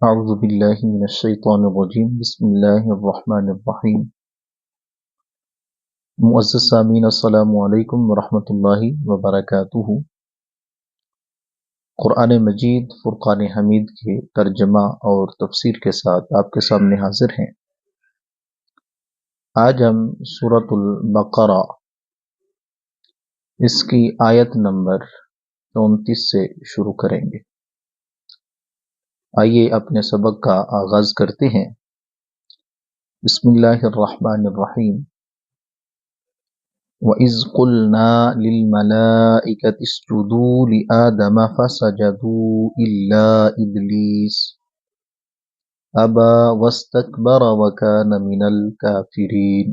اعوذ باللہ من الشیطان الرجیم بسم اللہ الرحمن الرحیم معزز سامعین السلام علیکم ورحمۃ اللہ وبرکاتہ۔ قرآن مجید فرقان حمید کے ترجمہ اور تفسیر کے ساتھ آپ کے سامنے حاضر ہیں۔ آج ہم سورۃ البقرہ اس کی آیت نمبر 34 سے شروع کریں گے۔ آئیے اپنے سبق کا آغاز کرتے ہیں۔ بسم اللہ الرحمن الرحیم۔ وَإِذْ قُلْنَا لِلْمَلَائِكَةِ اسْجُدُوا لِآدَمَ فَسَجَدُوا إِلَّا إِبْلِيسَ أَبَى وَاسْتَكْبَرَ وَكَانَ مِنَ الْكَافِرِينَ۔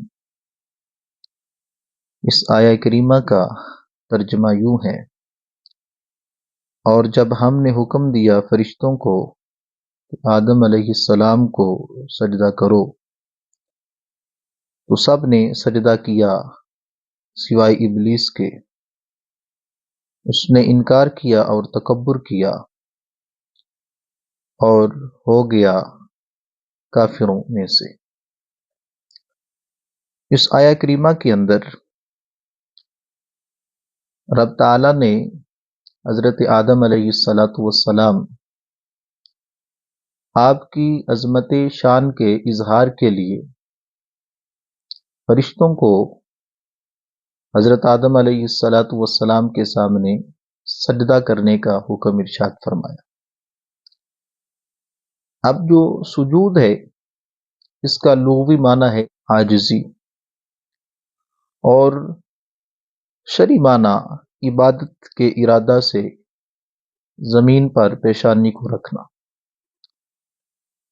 اس آیہ کریمہ کا ترجمہ یوں ہے: اور جب ہم نے حکم دیا فرشتوں کو کہ آدم علیہ السلام کو سجدہ کرو تو سب نے سجدہ کیا سوائے ابلیس کے۔ اس نے انکار کیا اور تکبر کیا اور ہو گیا کافروں میں سے۔ اس آیہ کریمہ کے اندر رب تعالیٰ نے حضرت آدم علیہ السلام آپ کی عظمت شان کے اظہار کے لیے فرشتوں کو حضرت آدم علیہ السلام کے سامنے سجدہ کرنے کا حکم ارشاد فرمایا۔ اب جو سجود ہے اس کا لغوی معنی ہے عاجزی، اور شرعی معنی عبادت کے ارادہ سے زمین پر پیشانی کو رکھنا۔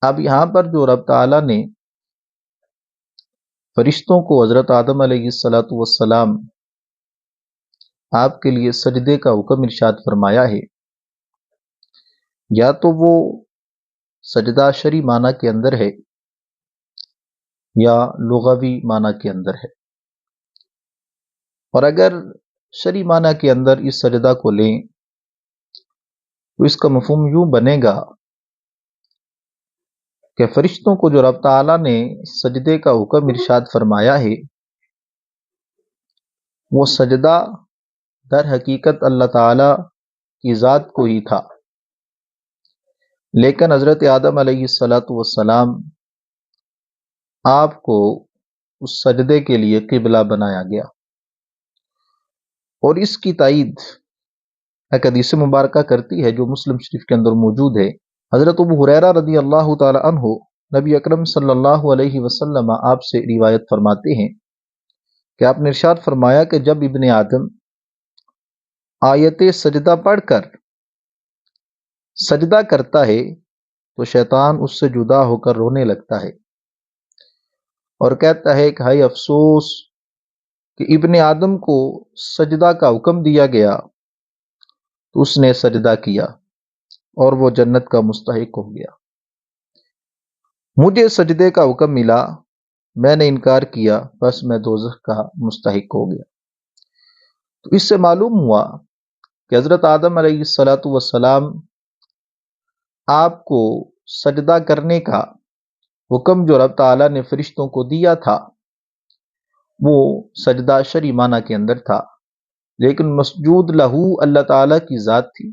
اب یہاں پر جو رب تعالیٰ نے فرشتوں کو حضرت آدم علیہ السلام آپ کے لیے سجدے کا حکم ارشاد فرمایا ہے، یا تو وہ سجدہ شرعی معنی کے اندر ہے یا لغوی معنی کے اندر ہے۔ اور اگر شرعی معنی کے اندر اس سجدہ کو لیں تو اس کا مفہوم یوں بنے گا کہ فرشتوں کو جو رب تعالیٰ نے سجدے کا حکم ارشاد فرمایا ہے وہ سجدہ در حقیقت اللہ تعالیٰ کی ذات کو ہی تھا، لیکن حضرت آدم علیہ السلام آپ کو اس سجدے کے لیے قبلہ بنایا گیا۔ اور اس کی تائید ایک حدیث مبارکہ کرتی ہے جو مسلم شریف کے اندر موجود ہے۔ حضرت ابو ہریرہ رضی اللہ تعالی عنہ نبی اکرم صلی اللہ علیہ وسلم آپ سے روایت فرماتے ہیں کہ آپ نے ارشاد فرمایا کہ جب ابن آدم آیت سجدہ پڑھ کر سجدہ کرتا ہے تو شیطان اس سے جدا ہو کر رونے لگتا ہے اور کہتا ہے کہ ہائے افسوس کہ ابن آدم کو سجدہ کا حکم دیا گیا تو اس نے سجدہ کیا اور وہ جنت کا مستحق ہو گیا، مجھے سجدے کا حکم ملا، میں نے انکار کیا، بس میں دوزخ کا مستحق ہو گیا۔ تو اس سے معلوم ہوا کہ حضرت آدم علیہ السلام آپ کو سجدہ کرنے کا حکم جو رب تعالیٰ نے فرشتوں کو دیا تھا وہ سجدہ شرعی معنی کے اندر تھا، لیکن مسجود لہو اللہ تعالیٰ کی ذات تھی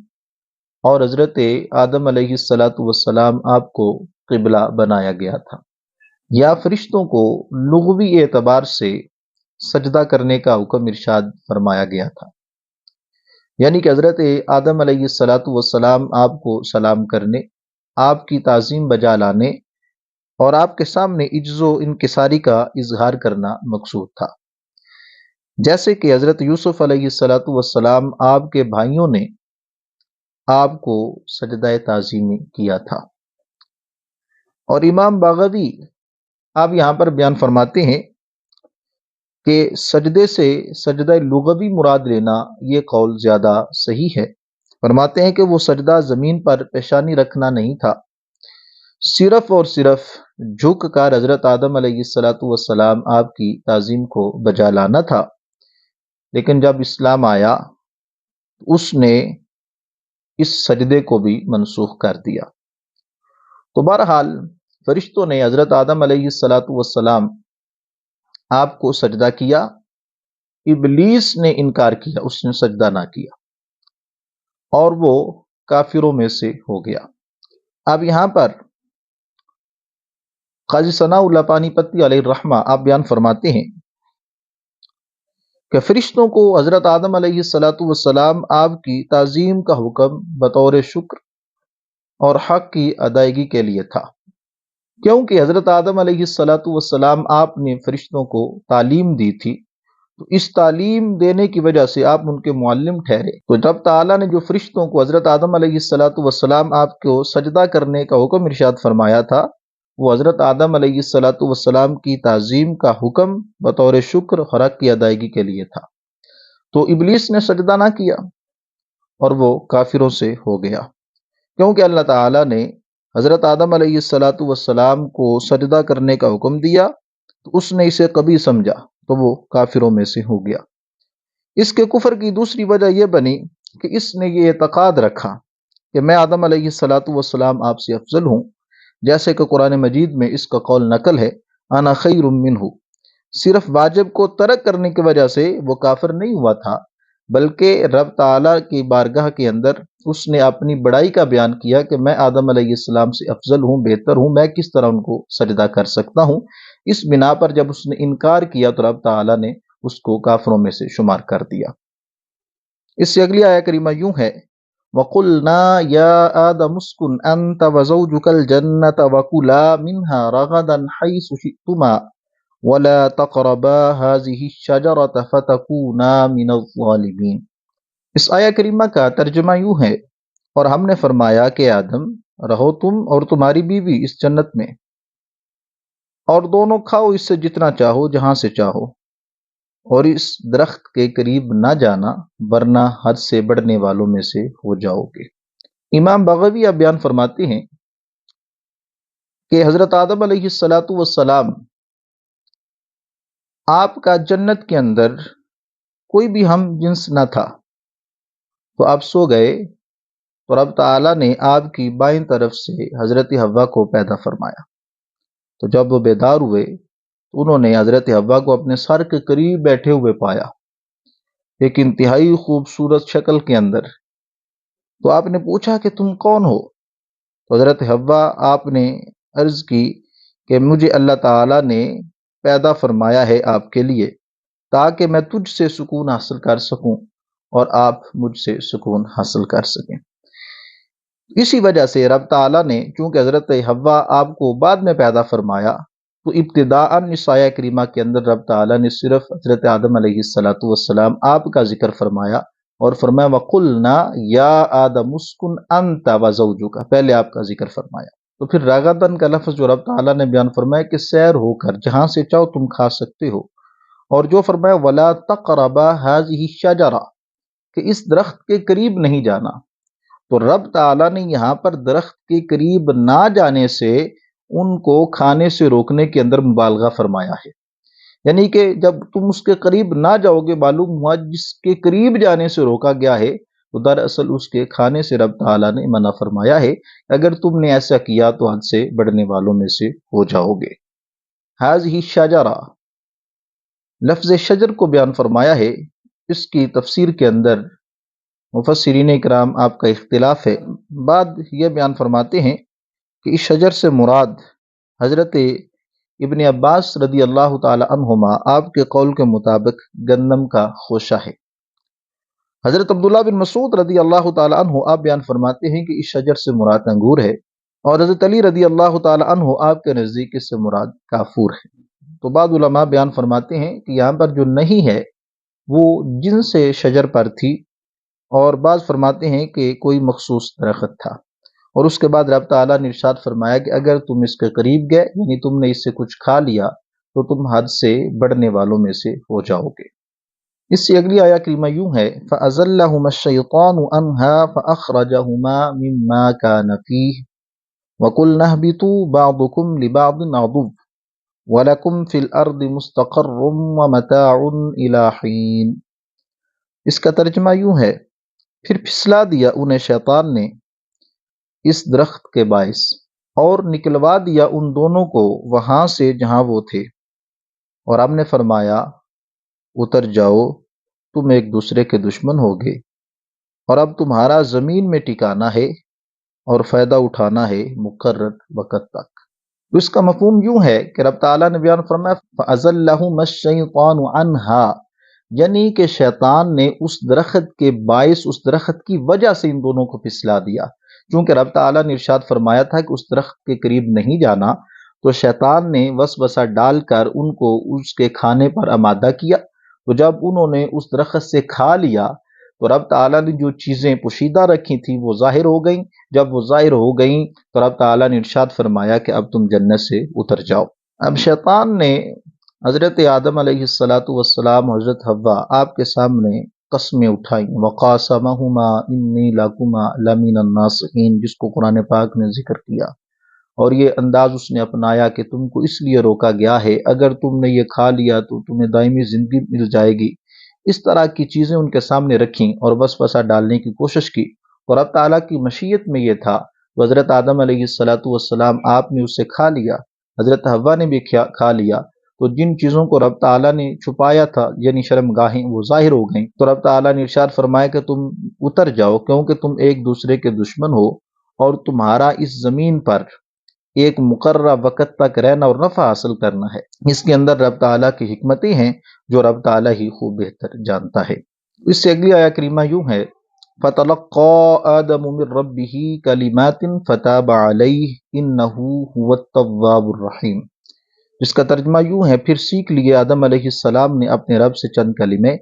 اور حضرت آدم علیہ السلام آپ کو قبلہ بنایا گیا تھا، یا فرشتوں کو لغوی اعتبار سے سجدہ کرنے کا حکم ارشاد فرمایا گیا تھا، یعنی کہ حضرت آدم علیہ السلام آپ کو سلام کرنے، آپ کی تعظیم بجا لانے اور آپ کے سامنے عجز و انکساری کا اظہار کرنا مقصود تھا، جیسے کہ حضرت یوسف علیہ السلام آپ کے بھائیوں نے آپ کو سجدہ تعظیمی کیا تھا۔ اور امام باغوی آپ یہاں پر بیان فرماتے ہیں کہ سجدے سے سجدہ لغوی مراد لینا یہ قول زیادہ صحیح ہے۔ فرماتے ہیں کہ وہ سجدہ زمین پر پیشانی رکھنا نہیں تھا، صرف اور صرف جھک کر حضرت آدم علیہ السلام آپ کی تعظیم کو بجا لانا تھا، لیکن جب اسلام آیا اس نے اس سجدے کو بھی منسوخ کر دیا۔ تو بہرحال فرشتوں نے حضرت آدم علیہ السلام آپ کو سجدہ کیا، ابلیس نے انکار کیا، اس نے سجدہ نہ کیا اور وہ کافروں میں سے ہو گیا۔ اب یہاں پر قاضی ثناء اللہ پانی پتی علیہ الرحمہ آپ بیان فرماتے ہیں کہ فرشتوں کو حضرت آدم علیہ السلام آپ کی تعظیم کا حکم بطور شکر اور حق کی ادائیگی کے لیے تھا، کیونکہ حضرت آدم علیہ السلام آپ نے فرشتوں کو تعلیم دی تھی، تو اس تعلیم دینے کی وجہ سے آپ ان کے معلم ٹھہرے۔ تو جب تعالیٰ نے جو فرشتوں کو حضرت آدم علیہ السلام آپ کو سجدہ کرنے کا حکم ارشاد فرمایا تھا، وہ حضرت آدم علیہ السلام کی تعظیم کا حکم بطور شکر اور حق کی ادائیگی کے لیے تھا۔ تو ابلیس نے سجدہ نہ کیا اور وہ کافروں سے ہو گیا، کیونکہ اللہ تعالیٰ نے حضرت آدم علیہ السلام کو سجدہ کرنے کا حکم دیا تو اس نے اسے کبھی سمجھا تو وہ کافروں میں سے ہو گیا۔ اس کے کفر کی دوسری وجہ یہ بنی کہ اس نے یہ اعتقاد رکھا کہ میں آدم علیہ السلام آپ سے افضل ہوں، جیسے کہ قرآن مجید میں اس کا قول نقل ہے، انا خیر منہ۔ صرف واجب کو ترک کرنے کی وجہ سے وہ کافر نہیں ہوا تھا، بلکہ رب تعالیٰ کی بارگاہ کے اندر اس نے اپنی بڑائی کا بیان کیا کہ میں آدم علیہ السلام سے افضل ہوں، بہتر ہوں، میں کس طرح ان کو سجدہ کر سکتا ہوں۔ اس بنا پر جب اس نے انکار کیا تو رب تعالیٰ نے اس کو کافروں میں سے شمار کر دیا۔ اس سے اگلی آیہ کریمہ یوں ہے، وَقُلْنَا يَا آدَمُ اسْكُنْ أَنْتَ وَزَوْجُكَ الْجَنَّةَ وَكُلَا مِنْهَا رَغَدًا حَيْثُ شِئْتُمَا وَلَا تَقْرَبَا هَٰذِهِ الشَّجَرَةَ فَتَكُونَا مِنَ الظَّالِمِينَ۔ اس آیہ کریمہ کا ترجمہ یوں ہے، اور ہم نے فرمایا کہ آدم رہو تم اور تمہاری بیوی اس جنت میں، اور دونوں کھاؤ اس سے جتنا چاہو جہاں سے چاہو، اور اس درخت کے قریب نہ جانا ورنہ حد سے بڑھنے والوں میں سے ہو جاؤ گے۔ امام بغوی اب بیان فرماتے ہیں کہ حضرت آدم علیہ السلام آپ کا جنت کے اندر کوئی بھی ہم جنس نہ تھا، تو آپ سو گئے تو رب تعالیٰ نے آپ کی بائیں طرف سے حضرت حوا کو پیدا فرمایا۔ تو جب وہ بیدار ہوئے تو انہوں نے حضرت حوا کو اپنے سر کے قریب بیٹھے ہوئے پایا، ایک انتہائی خوبصورت شکل کے اندر۔ تو آپ نے پوچھا کہ تم کون ہو؟ تو حضرت حوا آپ نے عرض کی کہ مجھے اللہ تعالیٰ نے پیدا فرمایا ہے آپ کے لیے، تاکہ میں تجھ سے سکون حاصل کر سکوں اور آپ مجھ سے سکون حاصل کر سکیں۔ اسی وجہ سے رب تعالیٰ نے چونکہ حضرت حوا آپ کو بعد میں پیدا فرمایا، تو ابتداءً اس آیہ کریمہ کے اندر رب تعالیٰ نے صرف حضرت آدم علیہ السلام آپ کا ذکر فرمایا اور فرمایا وَقُلْنَا يَا آدَمُ اسْكُنْ أَنْتَ وَزَوْجُكَ، پہلے آپ کا ذکر فرمایا۔ تو پھر راغدن کا لفظ جو رب تعالیٰ نے بیان فرمایا کہ سیر ہو کر جہاں سے چاہو تم کھا سکتے ہو، اور جو فرمایا وَلَا تَقْرَبَا هَٰذِهِ الشَّجَرَةَ کہ اس درخت کے قریب نہیں جانا، تو رب تعالیٰ نے یہاں پر درخت کے قریب نہ جانے سے ان کو کھانے سے روکنے کے اندر مبالغہ فرمایا ہے، یعنی کہ جب تم اس کے قریب نہ جاؤ گے، معلوم ہوا جس کے قریب جانے سے روکا گیا ہے تو دراصل اس کے کھانے سے رب تعالیٰ نے منع فرمایا ہے، اگر تم نے ایسا کیا تو حد سے بڑھنے والوں میں سے ہو جاؤ گے۔ ہذہ شجرہ لفظ شجر کو بیان فرمایا ہے، اس کی تفسیر کے اندر مفسرین اکرام آپ کا اختلاف ہے۔ بعد یہ بیان فرماتے ہیں کہ اس شجر سے مراد حضرت ابن عباس رضی اللہ تعالی عنہما آپ کے قول کے مطابق گندم کا خوشہ ہے۔ حضرت عبداللہ بن مسعود رضی اللہ تعالی عنہ آپ بیان فرماتے ہیں کہ اس شجر سے مراد انگور ہے، اور حضرت علی رضی اللہ تعالی عنہ آپ کے نزدیک اس سے مراد کافور ہے۔ تو بعض علماء بیان فرماتے ہیں کہ یہاں پر جو نہیں ہے وہ جنس شجر پر تھی، اور بعض فرماتے ہیں کہ کوئی مخصوص درخت تھا، اور اس کے بعد رب تعالیٰ نے ارشاد فرمایا کہ اگر تم اس کے قریب گئے، یعنی تم نے اس سے کچھ کھا لیا، تو تم حد سے بڑھنے والوں میں سے ہو جاؤ گے۔ اس سے اگلی آیہ کریمہ یوں ہے فَأَزَلَّهُمَا الشَّيْطَانُ عَنْهَا فَأَخْرَجَهُمَا مِمَّا كَانَ فِيهِ وَقُلْنَا اهْبِطُوا بَعْضُكُمْ لِبَعْضٍ عَدُوٌّ وَلَكُمْ فِي الْأَرْضِ مُسْتَقَرٌّ وَمَتَاعٌ إِلَىٰ حِينٍ۔ اس کا ترجمہ یوں ہے، پھر پھسلا دیا انہیں شیطان نے اس درخت کے باعث، اور نکلوا دیا ان دونوں کو وہاں سے جہاں وہ تھے، اور ہم نے فرمایا اتر جاؤ، تم ایک دوسرے کے دشمن ہوگے، اور اب تمہارا زمین میں ٹکانا ہے اور فائدہ اٹھانا ہے مقرر وقت تک۔ تو اس کا مفہوم یوں ہے کہ رب تعالیٰ نے بیان فرمایا فَأَزَلَّهُمَا الشَّيْطَانُ عَنْهَا، یعنی کہ شیطان نے اس درخت کے باعث، اس درخت کی وجہ سے ان دونوں کو پھسلا دیا۔ چونکہ رب تعالیٰ نے ارشاد فرمایا تھا کہ اس درخت کے قریب نہیں جانا، تو شیطان نے وسوسہ ڈال کر ان کو اس کے کھانے پر آمادہ کیا۔ تو جب انہوں نے اس درخت سے کھا لیا تو رب تعالیٰ نے جو چیزیں پوشیدہ رکھی تھیں وہ ظاہر ہو گئیں۔ جب وہ ظاہر ہو گئیں تو رب تعالیٰ نے ارشاد فرمایا کہ اب تم جنت سے اتر جاؤ۔ اب شیطان نے حضرت آدم علیہ السلام، حضرت حوا آپ کے سامنے قسمیں اٹھائیں، وَقَاسَمَهُمَا إِنِّي لَكُمَا لَمِنَ النَّاصِحِينَ، جس کو قرآن پاک نے ذکر کیا، اور یہ انداز اس نے اپنایا کہ تم کو اس لیے روکا گیا ہے، اگر تم نے یہ کھا لیا تو تمہیں دائمی زندگی مل جائے گی۔ اس طرح کی چیزیں ان کے سامنے رکھیں اور وسوسہ ڈالنے کی کوشش کی، اور اب تعالیٰ کی مشیت میں یہ تھا تو حضرت آدم علیہ السلام آپ نے اسے کھا لیا، حضرت حوا نے بھی کھا لیا۔ تو جن چیزوں کو رب تعالیٰ نے چھپایا تھا یعنی شرم گاہیں، وہ ظاہر ہو گئیں۔ تو رب تعالیٰ نے ارشاد فرمایا کہ تم اتر جاؤ، کیونکہ تم ایک دوسرے کے دشمن ہو، اور تمہارا اس زمین پر ایک مقررہ وقت تک رہنا اور نفع حاصل کرنا ہے۔ اس کے اندر رب تعالیٰ کی حکمتیں ہیں جو رب تعالیٰ ہی خوب بہتر جانتا ہے۔ اس سے اگلی آیہ کریمہ یوں ہے فَتَلَقَّى آدَمُ مِن رَّبِّهِ كَلِمَاتٍ فَتَابَ عَلَيْهِ إِنَّهُ هُوَ التَّوَّابُ الرَّحِيمُ، جس کا ترجمہ یوں ہے پھر سیکھ لیے آدم علیہ السلام نے اپنے رب سے چند کلمے،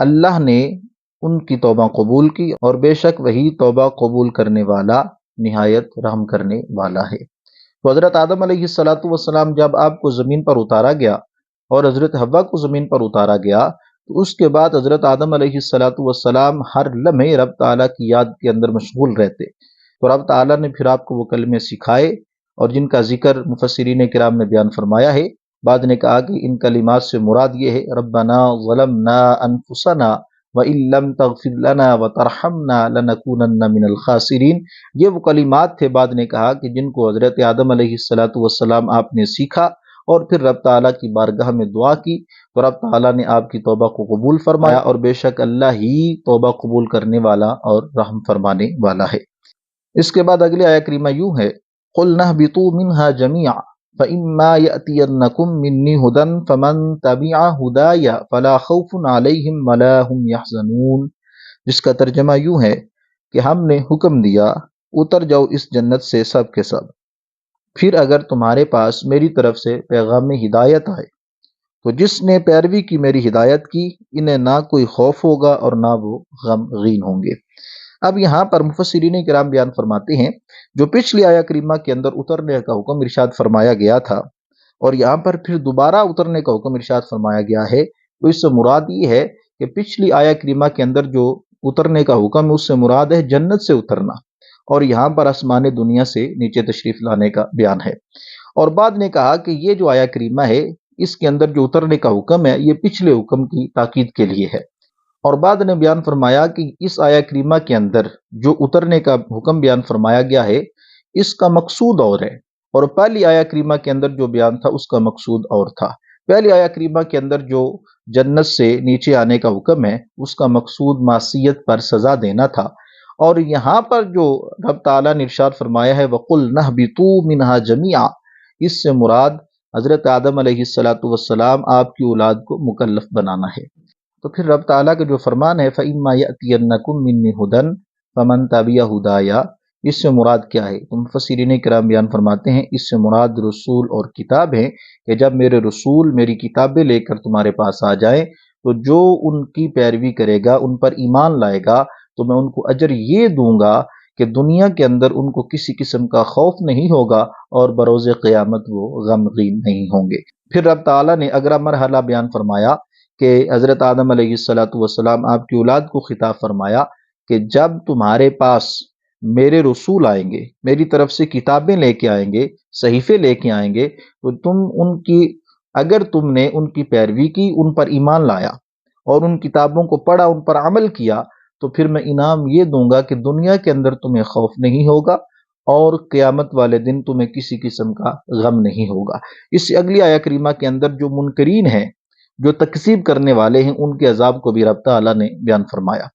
اللہ نے ان کی توبہ قبول کی، اور بے شک وہی توبہ قبول کرنے والا نہایت رحم کرنے والا ہے۔ تو حضرت آدم علیہ السلام جب آپ کو زمین پر اتارا گیا اور حضرت حوا کو زمین پر اتارا گیا، تو اس کے بعد حضرت آدم علیہ السلام ہر لمحے رب تعالیٰ کی یاد کے اندر مشغول رہتے۔ تو رب تعالیٰ نے پھر آپ کو وہ کلمے سکھائے، اور جن کا ذکر مفسرین کرام نے بیان فرمایا ہے۔ بعد نے کہا کہ ان کلمات سے مراد یہ ہے ربنا ظلمنا انفسنا وَإِن لَّمْ تَغْفِرْ لَنَا وَتَرْحَمْنَا لَنَكُونَنَّ مِنَ الْخَاسِرِينَ، یہ وہ کلمات تھے بعد نے کہا کہ جن کو حضرت آدم علیہ السلام آپ نے سیکھا، اور پھر رب تعالیٰ کی بارگاہ میں دعا کی، تو رب تعالیٰ نے آپ کی توبہ کو قبول فرمایا، اور بے شک اللہ ہی توبہ قبول کرنے والا اور رحم فرمانے والا ہے۔ اس کے بعد اگلی آیہ کریمہ یوں ہے قُلْنَا اهْبِطُوا مِنْهَا جَمِيعًا فَإِمَّا يَأْتِيَنَّكُم مِّنِّي هُدًى فَمَن تَبِعَ هُدَايَ فَلَا خَوْفٌ عَلَيْهِمْ وَلَا هُمْ يَحْزَنُونَ، جس کا ترجمہ یوں ہے کہ ہم نے حکم دیا اتر جاؤ اس جنت سے سب کے سب، پھر اگر تمہارے پاس میری طرف سے پیغام ہدایت آئے تو جس نے پیروی کی میری ہدایت کی، انہیں نہ کوئی خوف ہوگا اور نہ وہ غمگین ہوں گے۔ اب یہاں پر مفسرین کرام بیان فرماتے ہیں جو پچھلی آیہ کریمہ کے اندر اترنے کا حکم ارشاد فرمایا گیا تھا، اور یہاں پر پھر دوبارہ اترنے کا حکم ارشاد فرمایا گیا ہے، تو اس سے مراد یہ ہے کہ پچھلی آیہ کریمہ کے اندر جو اترنے کا حکم ہے اس سے مراد ہے جنت سے اترنا، اور یہاں پر آسمان دنیا سے نیچے تشریف لانے کا بیان ہے۔ اور بعد نے کہا کہ یہ جو آیہ کریمہ ہے اس کے اندر جو اترنے کا حکم ہے یہ پچھلے حکم کی تاکید کے لیے ہے، اور بعد نے بیان فرمایا کہ اس آیہ کریمہ کے اندر جو اترنے کا حکم بیان فرمایا گیا ہے اس کا مقصود اور ہے، اور پہلی آیہ کریمہ کے اندر جو بیان تھا اس کا مقصود اور تھا۔ پہلی آیہ کریمہ کے اندر جو جنت سے نیچے آنے کا حکم ہے اس کا مقصود معصیت پر سزا دینا تھا، اور یہاں پر جو رب تعالیٰ نے ارشاد فرمایا ہے وَقُلْنَا اهْبِطُوا مِنْهَا جَمِيعًا، اس سے مراد حضرت آدم علیہ السلام آپ کی اولاد کو مکلف بنانا ہے۔ تو پھر رب تعالیٰ کا جو فرمان ہے فَإِمَّا يَأْتِيَنَّكُم مِّنِّي هُدًى فَمَن تَبِعَ هُدَايَ، اس سے مراد کیا ہے؟ تو مفسرین کرام بیان فرماتے ہیں اس سے مراد رسول اور کتاب ہے، کہ جب میرے رسول میری کتابیں لے کر تمہارے پاس آ جائیں تو جو ان کی پیروی کرے گا، ان پر ایمان لائے گا، تو میں ان کو اجر یہ دوں گا کہ دنیا کے اندر ان کو کسی قسم کا خوف نہیں ہوگا، اور بروز قیامت وہ غمگین نہیں ہوں گے۔ پھر رب تعالیٰ نے اگلا مرحلہ بیان فرمایا کہ حضرت آدم علیہ السلام آپ کی اولاد کو خطاب فرمایا کہ جب تمہارے پاس میرے رسول آئیں گے، میری طرف سے کتابیں لے کے آئیں گے، صحیفے لے کے آئیں گے، تو اگر تم نے ان کی پیروی کی، ان پر ایمان لایا اور ان کتابوں کو پڑھا، ان پر عمل کیا، تو پھر میں انعام یہ دوں گا کہ دنیا کے اندر تمہیں خوف نہیں ہوگا، اور قیامت والے دن تمہیں کسی قسم کا غم نہیں ہوگا۔ اس سے اگلی آیہ کریمہ کے اندر جو منکرین ہیں، جو تکذیب کرنے والے ہیں، ان کے عذاب کو بھی رب تعالیٰ نے بیان فرمایا۔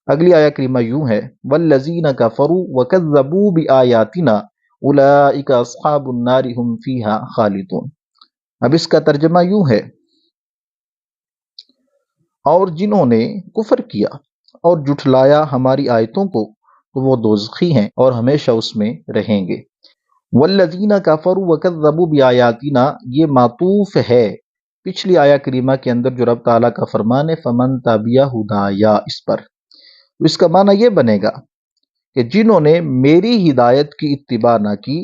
اگلی آیہ کریمہ یوں ہے، والذین کفروا وکذبوا بآیاتنا اولئک اصحاب النار هم فیہا خالدون۔ اب اس کا ترجمہ یوں ہے، اور جنہوں نے کفر کیا اور جھٹلایا ہماری آیتوں کو تو وہ دوزخی ہیں اور ہمیشہ اس میں رہیں گے۔ والذین کفروا وکذبوا بآیاتنا، یہ معطوف ہے پچھلی آیہ کریمہ کے اندر جو رب تعالیٰ کا فرمان ہے فمن تبع ہدایا، اس پر۔ اس کا معنی یہ بنے گا کہ جنہوں نے میری ہدایت کی اتباع نہ کی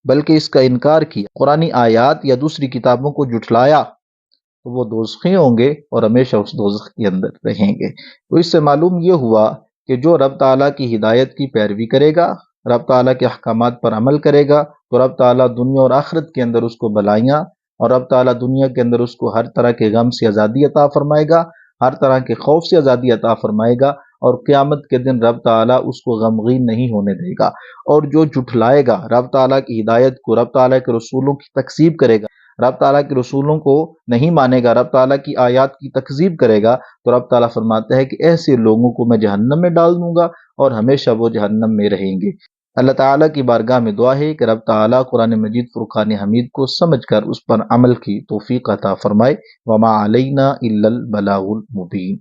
بلکہ اس کا انکار کیا، قرآنی آیات یا دوسری کتابوں کو جھٹلایا، تو وہ دوزخی ہوں گے اور ہمیشہ اس دوزخ کے اندر رہیں گے۔ تو اس سے معلوم یہ ہوا کہ جو رب تعالیٰ کی ہدایت کی پیروی کرے گا، رب تعالیٰ کے احکامات پر عمل کرے گا، تو رب تعالیٰ دنیا اور آخرت کے اندر اس کو بلائیاں، اور رب تعالیٰ دنیا کے اندر اس کو ہر طرح کے غم سے آزادی عطا فرمائے گا، ہر طرح کے خوف سے آزادی عطا فرمائے گا، اور قیامت کے دن رب تعالیٰ اس کو غمگین نہیں ہونے دے گا۔ اور جو جھٹلائے گا رب تعالیٰ کی ہدایت کو، رب تعالیٰ کے رسولوں کی تکذیب کرے گا، رب تعالیٰ کے رسولوں کو نہیں مانے گا، رب تعالیٰ کی آیات کی تکذیب کرے گا، تو رب تعالیٰ فرماتا ہے کہ ایسے لوگوں کو میں جہنم میں ڈال دوں گا اور ہمیشہ وہ جہنم میں رہیں گے۔ اللہ تعالیٰ کی بارگاہ میں دعا ہے کہ رب تعالیٰ قرآن مجید فرقان حمید کو سمجھ کر اس پر عمل کی توفیق عطا فرمائے۔ وما علینا الا البلاغ المبین۔